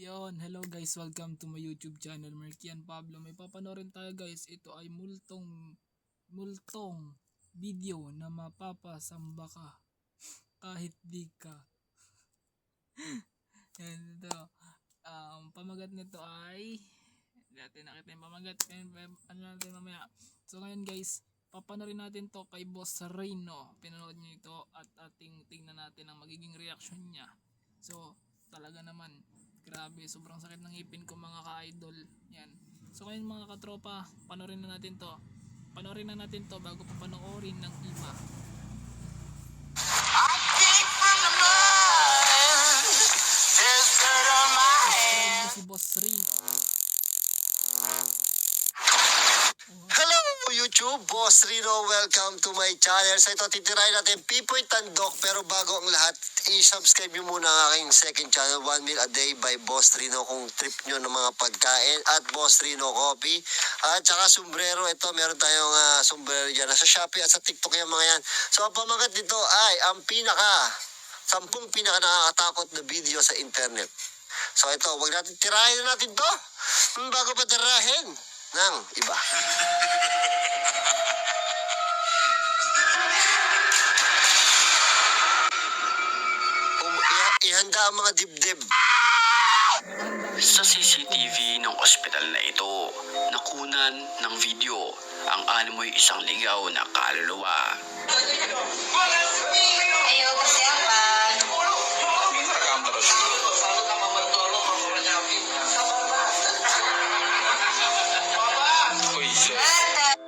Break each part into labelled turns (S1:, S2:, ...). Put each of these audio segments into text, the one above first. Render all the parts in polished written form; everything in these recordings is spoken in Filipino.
S1: Ayun, hello guys, welcome to my YouTube channel, Merkian Pablo. May papanorin tayo guys, ito ay multong video na mapapasamba ka kahit di ka. Yan, ito. Pamagat nito ay, natin nakita yung pamagat, ano natin mamaya. So ngayon guys, papanorin natin to kay Boss Reno. Pinanood niyo ito at tingnan natin ang magiging reaction niya. So, talaga naman, grabe, sobrang sakit ng ngipin ko mga ka-idol. Yan. So ngayon mga katropa, panoorin na natin to. Panoorin na natin to bago pa panoorin ng iba. Si Boss Reno.
S2: Hello YouTube, Boss Reno, welcome to my channel. So ito, titirahin natin Pipoy Tandok, pero bago ang lahat, i-subscribe nyo muna ang aking second channel, 1 Meal a Day by Boss Reno, kung trip nyo ng mga pagkain, at Boss Reno Coffee, at saka sombrero. Ito, meron tayong sombrero dyan, nasa Shopee at sa TikTok yung mga yan. So ang pamagat dito ay ang 10 pinaka nakakatakot na video sa internet. So ito, wag natin tirahin natin to bago pa tirahin ng iba. Ihanda ang mga dibdib.
S3: Sa CCTV ng ospital na ito, nakunan ng video ang animoy isang ligaw na kaluluwa.
S4: Ayaw kasi apan.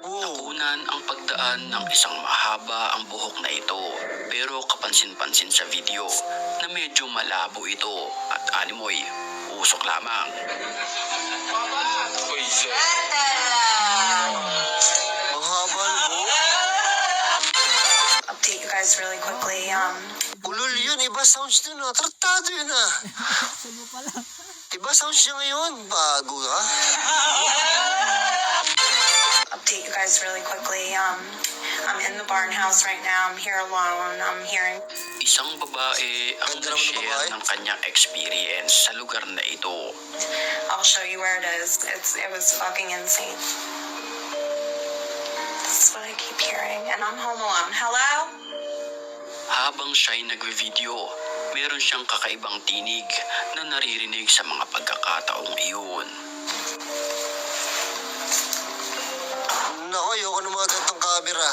S3: Nakunan ang pagdaan ng isang mahaba ang buhok na ito, pero kapansin-pansin sa video na medyo malabo ito at animoy usok lamang.
S2: Mahaba ang buhok.
S4: Update you guys really quickly.
S2: Ulol yun, iba sounds dun ah. Tratado yun ah.
S1: Salo pala.
S2: Iba sounds niya ngayon. Bago ha.
S4: Update you guys really quickly. I'm in the barn house right now. I'm here alone. I'm hearing.
S3: Isang babae ang
S2: Ganda naman ng
S3: nag-share
S2: babae.
S3: ng kanyang experience sa lugar na ito.
S4: I'll show you where it is. It was fucking insane. This is what I keep hearing, and I'm home alone. Hello?
S3: Habang siya'y nagwe-video, meron siyang kakaibang tinig na naririnig sa mga pagkakataong iyon.
S2: Nako, ayoko ng mga gantong camera.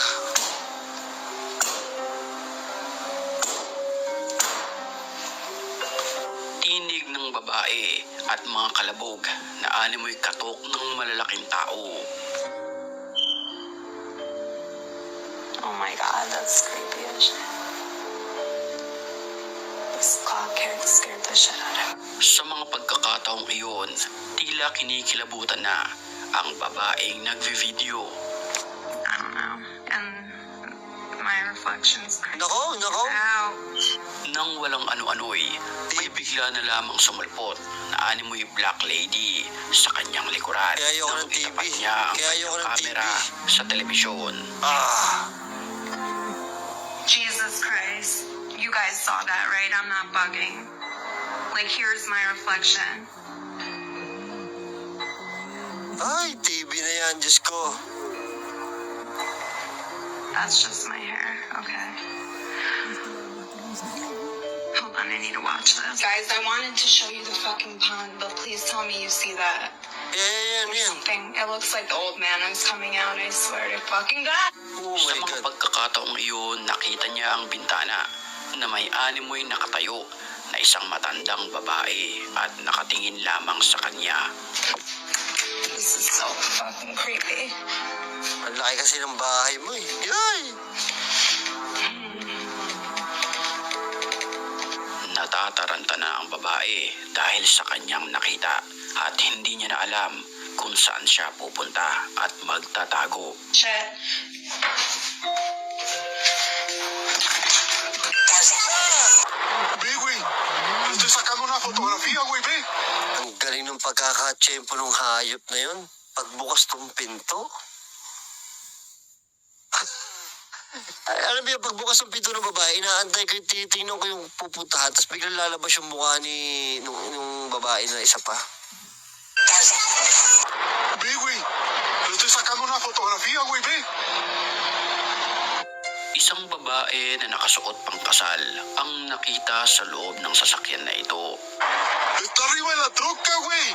S3: Tinig ng babae at mga kalabog na animoy katok ng malalaking tao.
S4: Oh my god, that's creepy as shit. This clock scared the shit out of me.
S3: Sa mga pagkakataong iyon, tila kinikilabutan na ang babaeng nagve-video.
S4: I don't know. And my reflections.
S2: Nako.
S4: Ow.
S3: Nang walang ano-ano'y, may bigla na lamang sumulpot na animoy black lady sa kanyang likuran.
S2: Kaya ayoko
S3: nang
S2: ng TV.
S3: itapat niya ang
S2: Kaya ayoko
S3: kanyang
S2: ng
S3: kamera
S2: TV.
S3: sa telebisyon.
S4: Jesus Christ. You guys saw that, right? I'm not bugging. Like, here's my reflection.
S2: Ay, TV na yan, Diyos ko.
S4: That's just my hair. Okay. Hold on, I need to watch this. Guys, I wanted to show you the fucking pond, but please tell me you see that.
S2: Yan.
S4: Something. It looks like the old man is coming out, I swear to fucking God.
S2: Oh
S3: Sa
S2: my
S3: mga
S2: God.
S3: pagkakataong iyon, nakita niya ang bintana na may animoy nakatayo na isang matandang babae at nakatingin lamang sa kanya.
S4: This is so fucking creepy.
S2: Ang laki kasi ng bahay mo eh. Yay!
S3: Natataranta na ang babae dahil sa kanyang nakita at hindi niya na alam kung saan siya pupunta at magtatago.
S4: Shit.
S5: Ve, güey. Le estoy sacando una fotografía, güey, ve.
S2: Ang galing ng pagkakatsyempo ng hayop na yun. Pagbukas tong pinto. Ay, alam mo yung pagbukas ng pinto ng babae, inaantay ko, titingnan ko yung pupuntahan, tapos biglang lalabas yung mukha nung babae. babae na isa pa.
S5: Ve, güey. Le estoy sacando una fotografía, güey, ve.
S3: Isang babae na nakasuot pang kasal ang nakita sa loob ng sasakyan na ito.
S5: Está arriba de la troca, güey.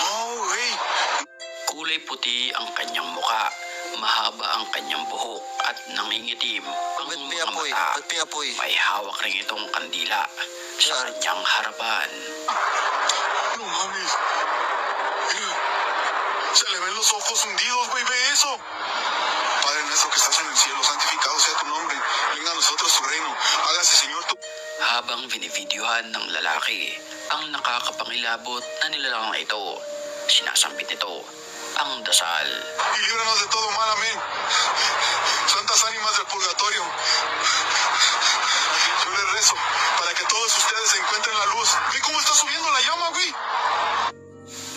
S5: Oh, güey.
S3: Kulay puti ang kanyang muka, mahaba ang kanyang buhok at nangingitim ang
S2: Ba't may
S3: mga
S2: apoy?
S3: mata.
S2: Ba't may apoy?
S3: May hawak rin itong kandila sa
S2: Saan?
S3: kanyang harapan.
S5: No mames. Mira. Se le ven los ojos hundidos, güey. Ve eso. Padre nuestro que estás en el cielo, santificado sea tu nombre. Venga a nosotros tu reino. Hágase, Señor, tu...
S3: Habang binivideohan ng lalaki ang nakakapangilabot na nilalang na ito, sinasambit nito ang dasal.
S5: Y líbranos de todo mal, amén. Santas ánimas del purgatorio. Yo les rezo para que todos ustedes encuentren la luz. Ve cómo está subiendo la llama, güey.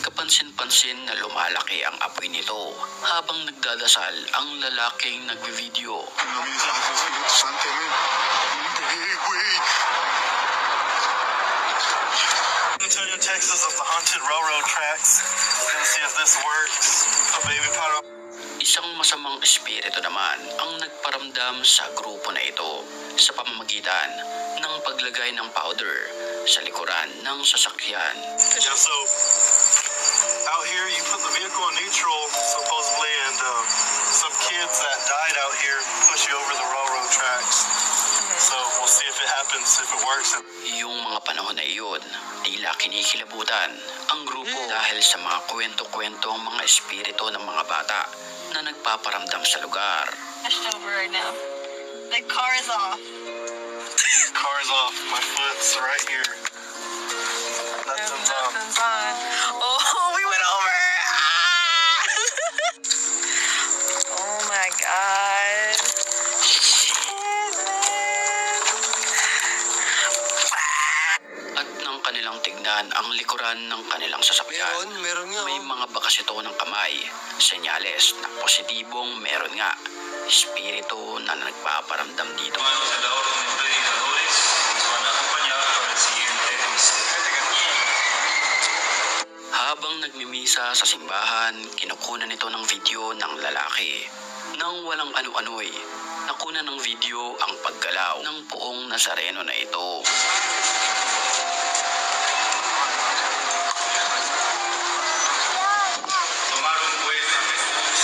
S3: Kapansin-pansin na lumalaki ang apoy nito habang nagdadasal ang lalaking nagbe-video.
S5: En nombre del Padre, del Espíritu Santo, amén. Güey.
S6: Antonio, Texas, of the haunted railroad tracks. We're gonna see if this works. Put baby powder.
S3: Isang masamang espiritu naman ang nagparamdam sa grupo na ito sa pamamagitan ng paglagay ng powder sa likuran ng sasakyan.
S6: Yeah, so out here you put the vehicle in neutral supposedly, and some kids that died out here push you over the railroad tracks. So we'll see if it happens, if it works.
S3: Yung mga panahon na iyon, tila kinikilabutan ang grupo dahil sa mga kwento-kwento ang mga espiritu ng mga bata na nagpaparamdam sa lugar.
S4: Pushed over right now. The car is off.
S6: Car's off. My foot's right here. Nothing's on.
S4: Nothing's on. Oh, we went over. Ah! Oh my god. Shit, man.
S3: At nang kanilang tignan ang likuran ng kanilang sasakyan,
S2: Meron nga.
S3: may
S2: Oh.
S3: mga bakas ito ng kamay, senyales na positibong meron nga espiritu na nagpaparamdam dito.
S6: Manos en la orden de predicadores nos van a acompañar para el siguiente misterio.
S3: Habang nagmimisa sa simbahan, kinukunan ito ng video ng lalaki. Nang walang ano-ano'y, nakunan ng video ang paggalaw ng poong Nazareno na ito.
S6: Tomaron pues a Jesús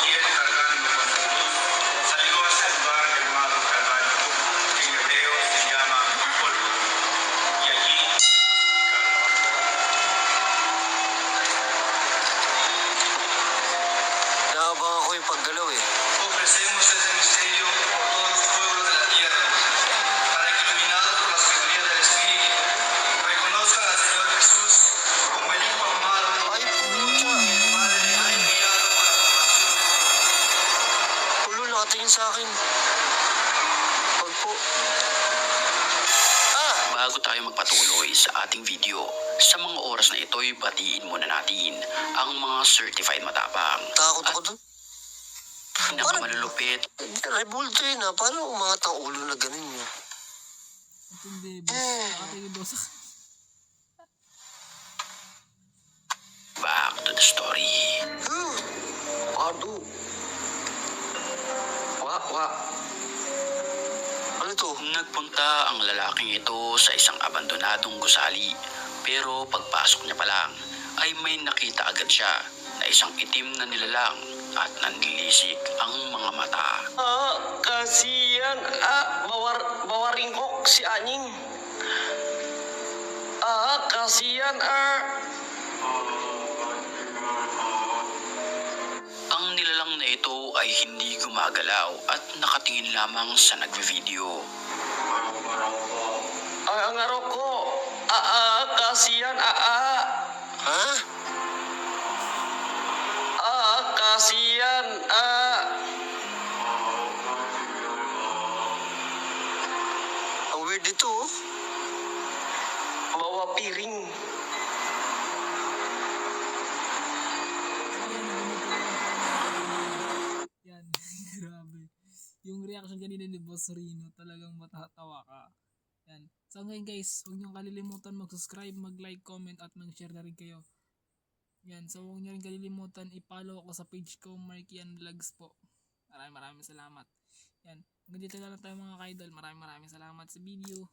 S6: y él cargando con la cruz salió hacia el lugar llamado Calvario, que en hebreo se llama Gólgota, y allí
S2: Naabangan ko yung paggalaw eh.
S6: ofrecemos este misterio por todos los pueblos de la tierra, para que iluminados por la sabiduría del Espíritu, reconozcan al Señor Jesús como el Hijo amado
S2: Ay, pucha.
S6: del Padre ha enviado para
S2: Ulo, nakatingin sa akin. Pag po. Ah!
S3: Bago tayo magpatuloy sa ating video, sa mga oras na ito'y batiin muna natin ang mga certified matapang
S2: Takot ako dun.
S3: pinakamalulupit
S2: Rebulto yun ah. Paano umangat ang ulo na ganun yun?
S1: At hindi, boss. Nakatingin daw sa
S3: back to the story.
S2: Ado. Ano to?
S3: Nagpunta ang lalaking ito sa isang abandonadong gusali, pero pagpasok niya pa lang ay may nakita agad siya na isang itim na nilalang at nanlilisik ang mga mata.
S7: Kasiyan, bawaringkok si Anying. Kasiyan,
S3: Ang nilalang na ito ay hindi gumagalaw at nakatingin lamang sa nagbe-video.
S7: ang araw ko, kasiyan,
S2: Ha?
S7: kasiyan,
S2: Ang weird ito oh.
S7: bawa piring.
S1: yan. Grabe. yung reaction kanina ni Boss Rino, talagang matatawa ka. Yan. So ngayon guys, huwag niyong kalilimutan mag-subscribe, mag-like, comment, at mag-share na rin kayo. Yan. So huwag niyo rin kalilimutan i-follow ako sa page ko, Markian Vlogs po. Maraming salamat. Yan. Hanggang dito na lang tayo mga ka-idol. Maraming salamat sa video.